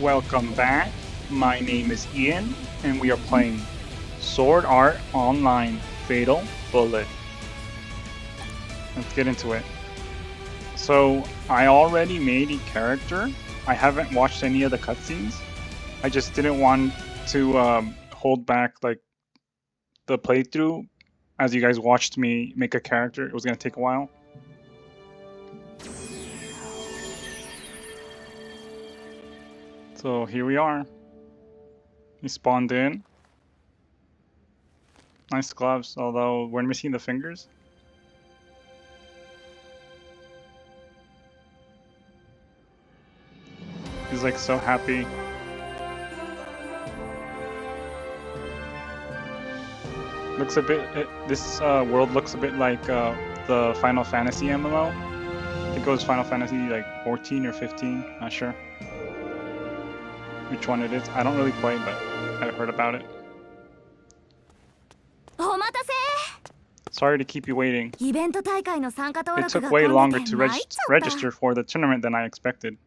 Welcome back. My name is Ian, and we are playing Sword Art Online Fatal Bullet. Let's get into it. So, I already made a character. I haven't watched any of the cutscenes. I just didn't want to hold back like the playthrough as you guys watched me make a character. It was going to take a while. So here we are. He spawned in. Nice gloves, although we're missing the fingers. He's like so happy. Looks a bit. This world looks a bit like the Final Fantasy MMO. I think it was Final Fantasy like 14 or 15. Not sure which one it is. I don't really play, but I've heard about it. Sorry to keep you waiting. It took way longer to register for the tournament than I expected.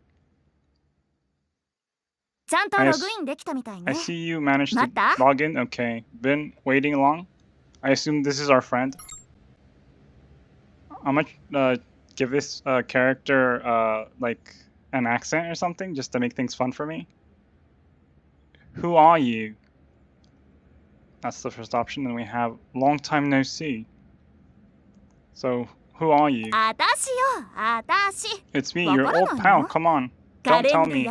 I see you managed to log in. Okay. Been waiting long? I assume this is our friend. I'm gonna give this character like an accent or something just to make things fun for me. Who are you? That's the first option. And we have long time no see. So, who are you? It's me, your old pal. Come on. Don't tell me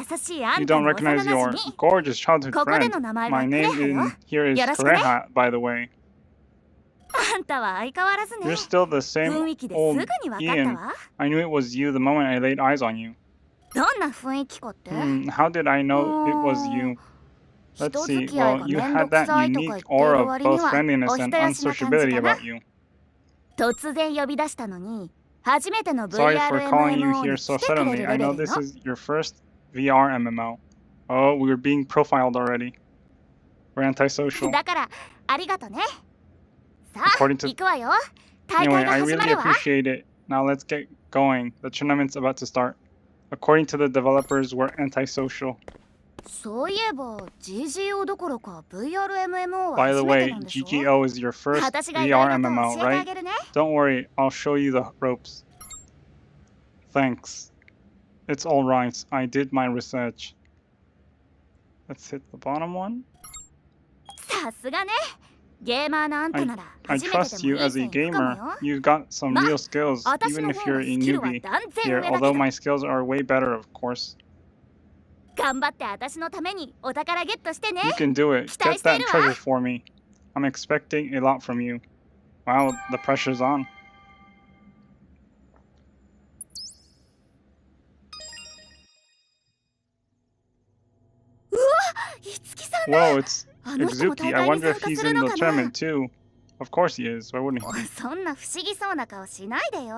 you don't recognize your gorgeous childhood friend. My name in here is Kureha, by the way. You're still the same old Ian. I knew it was you the moment I laid eyes on you. How did I know it was you? Let's see. Well, you had that unique aura of both friendliness and unsociability about you. Sorry for calling you here so suddenly. I know this is your first VR MMO. Oh, we were being profiled already. We're antisocial. According to... Anyway, I really appreciate it. Now let's get going. The tournament's about to start. According to the developers, we're antisocial. By the way, GGO is your first VR MMO, right? Don't worry, I'll show you the ropes. Thanks. It's alright, I did my research. Let's hit the bottom one. I trust you as a gamer. You've got some real skills, even if you're a newbie here, although my skills are way better, of course. You can do it. Get that treasure for me. I'm expecting a lot from you. Wow, the pressure's on. Whoa, it's Itsuki. I wonder if he's in the tournament too. Of course he is. Why wouldn't he?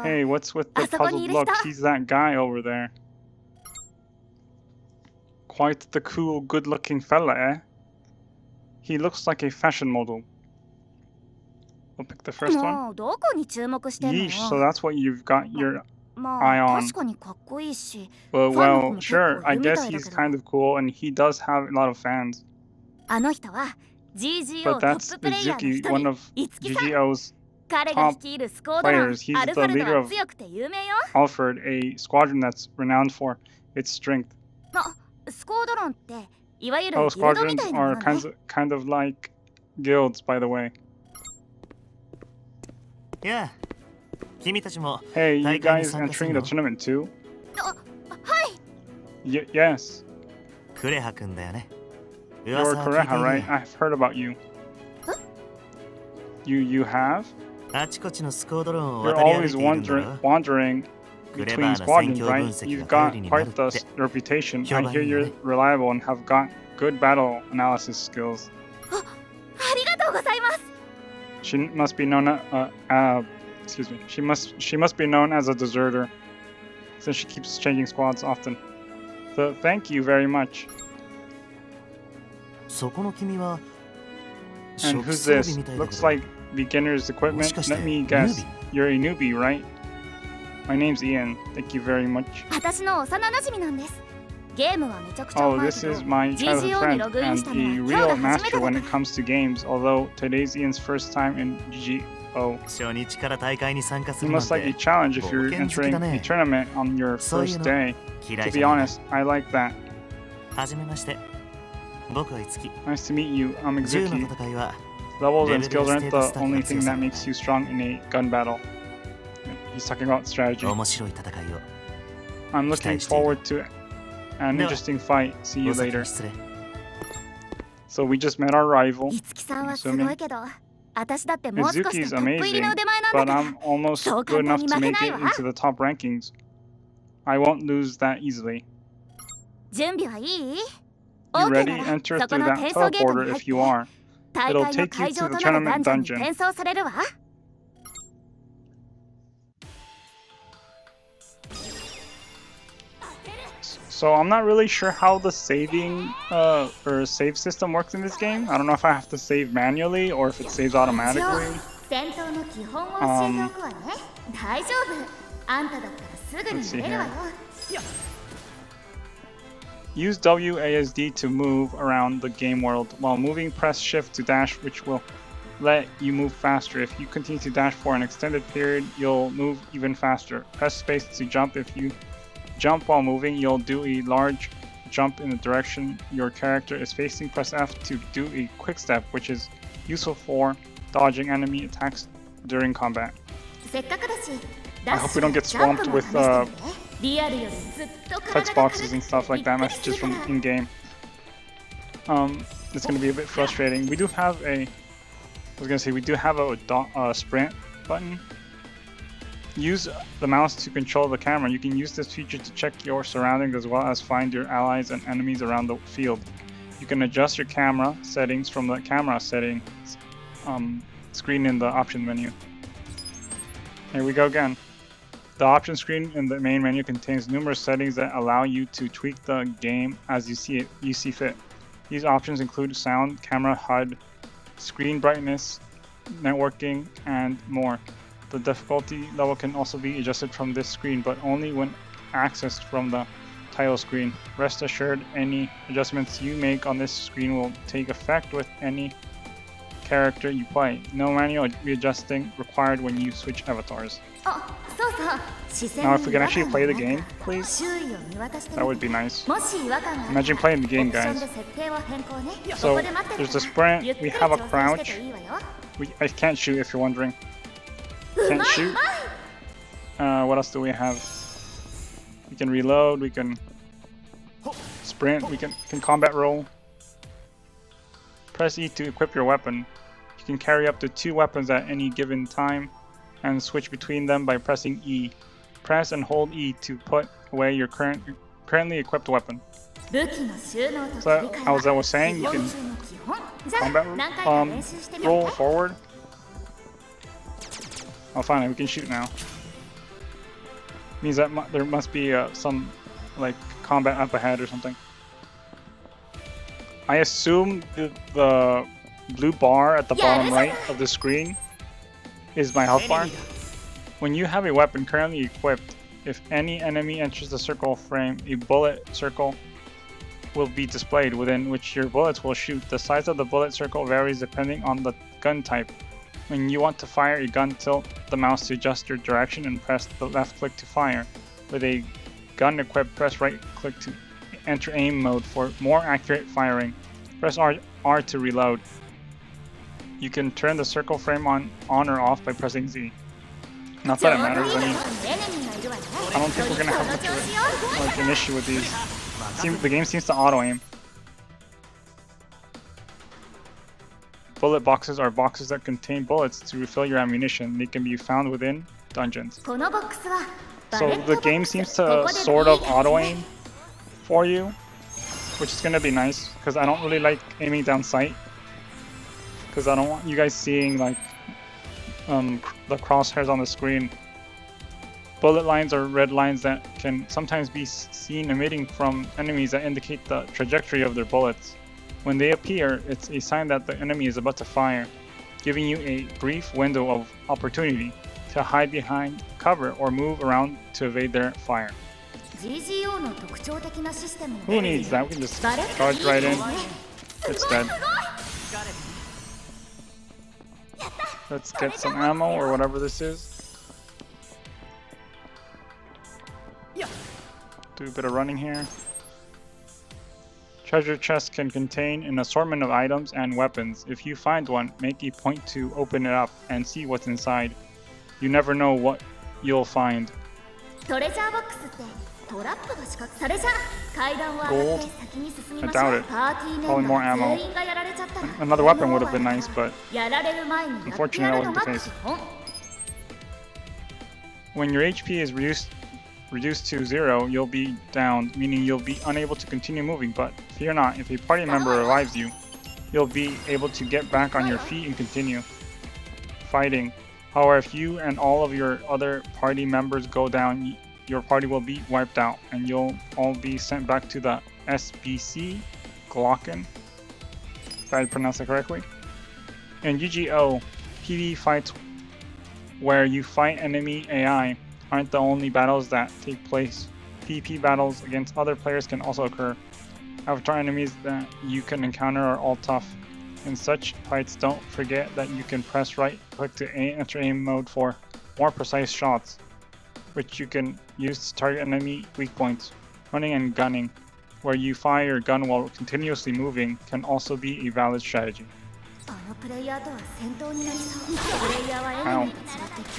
Hey, what's with the puzzled look? He's that guy over there. Quite the cool, good-looking fella, eh? He looks like a fashion model. We'll pick the first one. Yeesh, so that's what you've got your eye on. Well, sure, I guess he's kind of cool, and he does have a lot of fans. But that's Itsuki, one of GGO's top players. He's the leader of Alfred, a squadron that's renowned for its strength. Oh, squadrons are kind of like guilds, by the way. Yeah. Hey, you guys entering the tournament too? Yes. You're Kureha, right? I've heard about you. You have? You're always wandering between squadrons, right? You've got quite the reputation. I hear you're reliable and have got good battle analysis skills. She must be known excuse me. She must be known as a deserter, since she keeps changing squads often. So thank you very much. And who's this? Looks like beginner's equipment. Let me guess. You're a newbie, right? My name's Ian. Thank you very much. Oh, this is my childhood friend and a real master when it comes to games, although today's Ian's first time in GGO. You must like a challenge if you're entering a tournament on your first day. To be honest, I like that. Nice to meet you, I'm Exuki. Levels and skills aren't the only thing that makes you strong in a gun battle. He's talking about strategy. I'm looking forward to an interesting fight. See you later. So we just met our rival. Izuki's amazing, but I'm almost good enough to make it into the top rankings. I won't lose that easily. You ready? Enter through that teleporter if you are. It'll take you to the tournament dungeon. So I'm not really sure how the saving or save system works in this game. I don't know if I have to save manually or if it saves automatically. Let's see here. Use WASD to move around the game world. While moving, press shift to dash, which will let you move faster. If you continue to dash for an extended period, you'll move even faster. Press space to jump. If you jump while moving, you'll do a large jump in the direction your character is facing. Press F to do a quick step, which is useful for dodging enemy attacks during combat. I hope we don't get swamped with text boxes and stuff like that, messages from in-game. It's going to be a bit frustrating. We do have a sprint button. Use the mouse to control the camera. You can use this feature to check your surroundings as well as find your allies and enemies around the field. You can adjust your camera settings from the camera settings screen in the options menu. Here we go again. The option screen in the main menu contains numerous settings that allow you to tweak the game as you see fit. These options include sound, camera HUD, screen brightness, networking, and more. The difficulty level can also be adjusted from this screen, but only when accessed from the title screen. Rest assured, any adjustments you make on this screen will take effect with any character you play. No manual readjusting required when you switch avatars. Now if we can actually play the game, please, that would be nice. Imagine playing the game, guys. So, there's a sprint, we have a crouch. I can't shoot if you're wondering. Can't shoot. What else do we have? We can reload, we can sprint, we can combat roll. Press E to equip your weapon. You can carry up to 2 weapons at any given time and switch between them by pressing E. Press and hold E to put away your currently equipped weapon. So, as I was saying, you can combat roll forward. Oh, finally, we can shoot now. Means that there must be some like combat up ahead or something. I assume the blue bar at the bottom right of the screen is my health bar. When you have a weapon currently equipped, if any enemy enters the circle frame, a bullet circle will be displayed within which your bullets will shoot. The size of the bullet circle varies depending on the gun type. When you want to fire a gun, tilt the mouse to adjust your direction and press the left click to fire. With a gun equipped, press right click to enter aim mode for more accurate firing. Press R to reload. You can turn the circle frame on or off by pressing Z. Not that it matters, I mean, I don't think we're gonna have much of an issue with these. The game seems to auto-aim. Bullet boxes are boxes that contain bullets to refill your ammunition. They can be found within dungeons. So the game seems to sort of auto-aim for you, which is gonna be nice, because I don't really like aiming down sight. Because I don't want you guys seeing like the crosshairs on the screen. Bullet lines are red lines that can sometimes be seen emitting from enemies that indicate the trajectory of their bullets. When they appear, it's a sign that the enemy is about to fire, giving you a brief window of opportunity to hide behind cover or move around to evade their fire. Who needs that? We can just charge right in. It's dead. Let's get some ammo or whatever this is. Do a bit of running here. Treasure chests can contain an assortment of items and weapons. If you find one, make a point to open it up and see what's inside. You never know what you'll find. Gold? I doubt it. Probably more ammo. Another weapon would have been nice, but unfortunately that wasn't the case. When your HP is reduced to 0, you'll be downed, meaning you'll be unable to continue moving, but fear not, if a party member revives you, you'll be able to get back on your feet and continue fighting. However, if you and all of your other party members go down, your party will be wiped out, and you'll all be sent back to the SBC, Glocken, if I pronounced that correctly. In GGO, PvE fights where you fight enemy AI aren't the only battles that take place. PvP battles against other players can also occur. Avatar enemies that you can encounter are all tough. In such fights, don't forget that you can press right click to enter aim mode for more precise shots, which you can use to target enemy weak points. Running and gunning, where you fire your gun while continuously moving, can also be a valid strategy. Ow.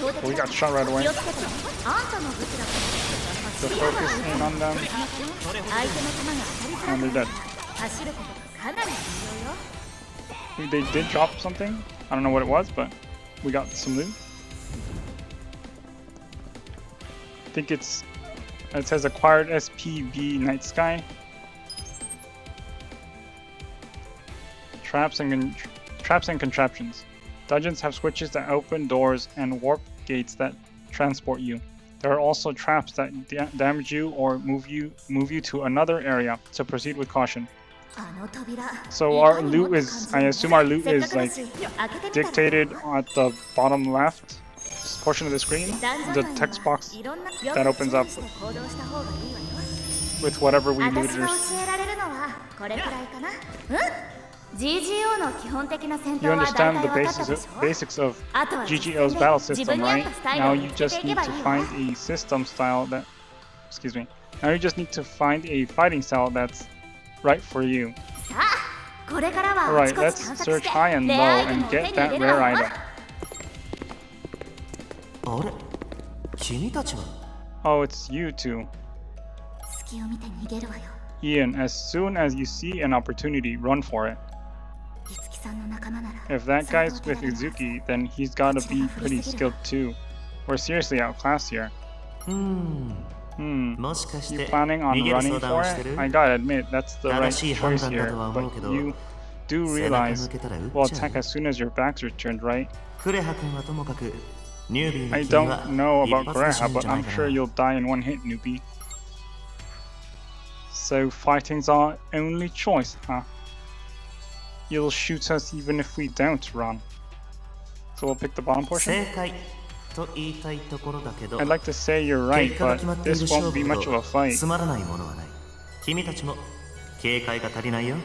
Well, we got shot right away. So focus in on them, and they're dead. They did drop something. I don't know what it was, but we got some loot. I think it says acquired SPB Night Sky. Traps and contraptions. Dungeons have switches that open doors and warp gates that transport you. There are also traps that damage you or move you to another area, so proceed with caution. So our loot is, I assume our loot is like dictated at the bottom left portion of the screen, the text box that opens up with whatever we looted. You understand the basics of GGO's battle system, right? Now you just need to find a system style that, now you just need to find a fighting style that's right for you. Alright, let's search high and low and get that rare item. Oh, it's you two. Ian, as soon as you see an opportunity, run for it. If that guy's with Izuki, then he's gotta be pretty skilled too. We're seriously outclassed here. You planning on running for it? I gotta admit, that's the right choice here, but you do realize we'll attack as soon as your backs are turned, right? I don't know about Kureha, but I'm sure you'll die in one hit, newbie. So fighting's our only choice, huh? You'll shoot us even if we don't run. So we'll pick the bottom portion? I'd like to say you're right, but this won't be much of a fight.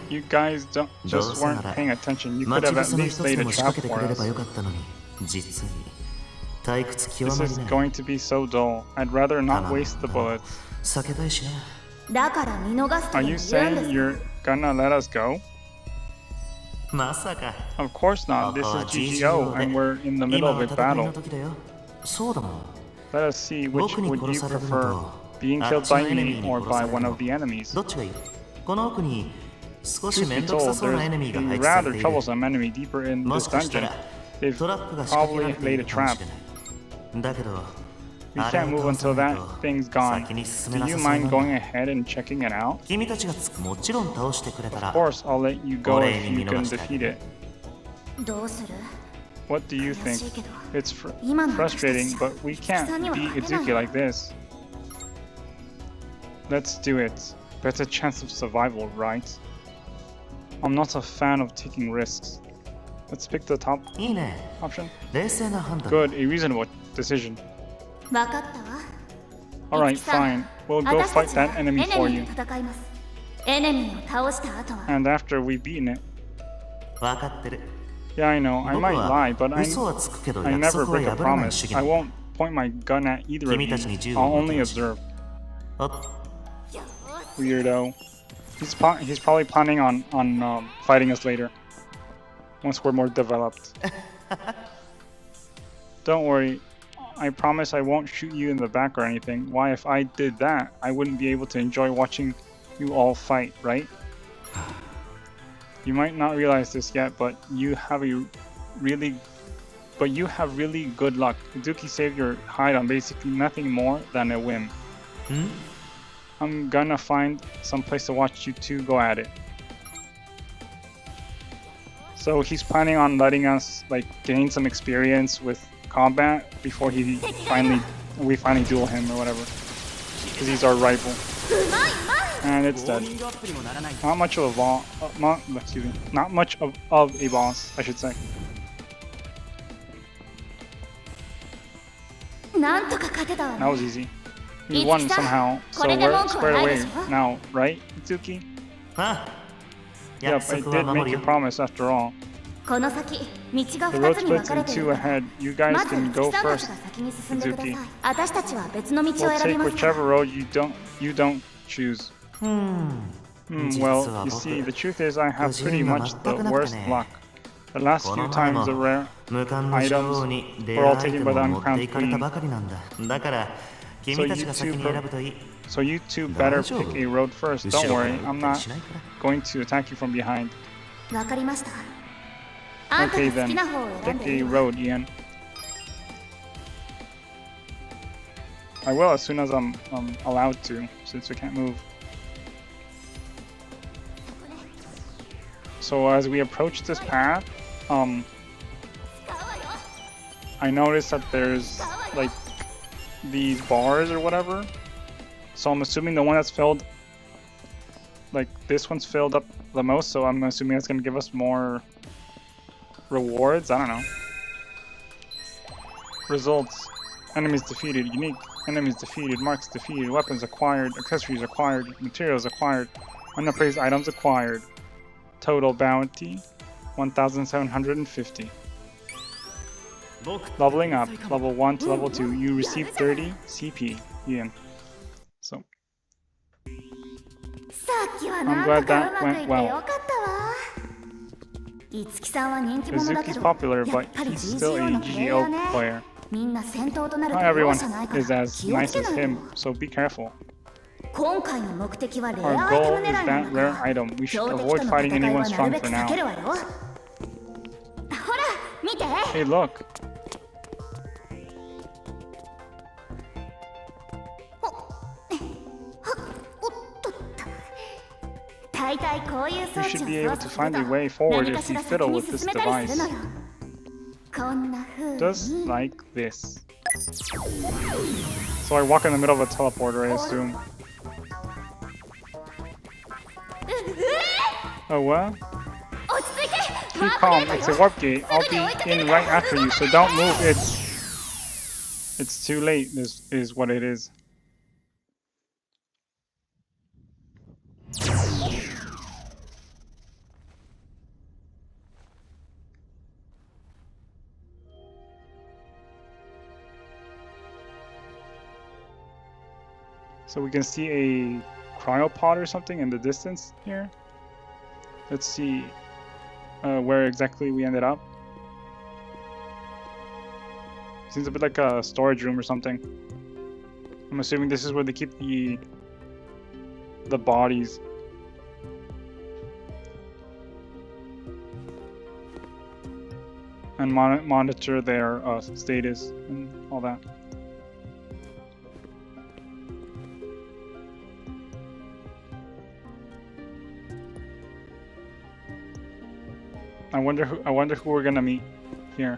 You guys just weren't paying attention. You could have at least laid a trap for us. This is going to be so dull. I'd rather not waste the bullets. Are you saying you're gonna let us go? Of course not. This is GGO and we're in the middle of a battle. Let us see, which would you prefer? Being killed by me or by one of the enemies? Truth be told, there's a rather troublesome enemy deeper in this dungeon. They've probably laid a trap. We can't move until that thing's gone. Do you mind going ahead and checking it out? Of course, I'll let you go if you can defeat it. What do you think? It's frustrating, but we can't beat Izuki like this. Let's do it. Better chance of survival, right? I'm not a fan of taking risks. Let's pick the top option. Good, a reasonable decision. Alright, fine. we'll go fight that enemy for you. And after we've beaten it. Yeah, I know. I might lie, but I never break a promise. I won't point my gun at either of you. I'll only observe. Weirdo. He's probably planning on fighting us later. Once we're more developed. Don't worry. I promise I won't shoot you in the back or anything. Why, if I did that, I wouldn't be able to enjoy watching you all fight, right? You might not realize this yet, but you have really good luck. Duki saved your hide on basically nothing more than a whim. I'm gonna find some place to watch you two go at it. So he's planning on letting us like gain some experience with combat before we finally duel him or whatever, because he's our rival. And it's dead. Not much of a boss. Not much of a boss, I should say. That was easy. We won somehow, so we're squared away now, right, Itsuki? Yep, I did make a promise after all. The road splits in two ahead. You guys can go first, Itsuki. We'll take whichever road you don't choose. Well, you see, the truth is I have pretty much the worst luck. The last few times the rare items were all taken by the uncrowned queen. So you two better pick a road first. Don't worry, I'm not going to attack you from behind. Okay then, pick a road, Ian. I will as soon as I'm allowed to, since we can't move. So as we approach this path, I noticed that there's like these bars or whatever. So I'm assuming the one that's filled, like this one's filled up the most, so I'm assuming it's gonna give us more rewards. I don't know. Results: enemies defeated, unique enemies defeated, marks defeated, weapons acquired, accessories acquired, materials acquired, unappraised items acquired. Total bounty 1,750. Leveling up, level 1 to level 2. You receive 30 CP. Ian. So I'm glad that went well. Izuki's popular, but he's still a GGO player. Not everyone is as nice as him, so be careful. Our goal is that rare item. We should avoid fighting anyone strong for now. Hey, look. You should be able to find a way forward if you fiddle with this device. Just like this. So I walk in the middle of a teleporter, I assume. Oh, what? Keep calm, it's a warp gate. I'll be in right after you, so don't move. It's too late, is what it is. So we can see a cryopod or something in the distance here. Let's see where exactly we ended up. Seems a bit like a storage room or something. I'm assuming this is where they keep the bodies. And monitor their status and all that. I wonder who we're gonna meet here.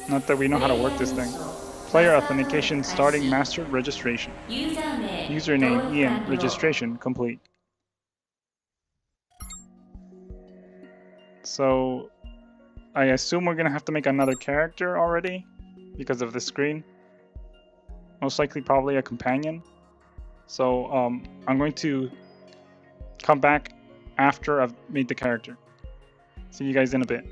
Not that we know how to work this thing. Player authentication starting master registration. Username Ian. Registration complete. So I assume we're gonna have to make another character already because of the screen. Most likely probably a companion. So I'm going to come back after I've made the character. See you guys in a bit.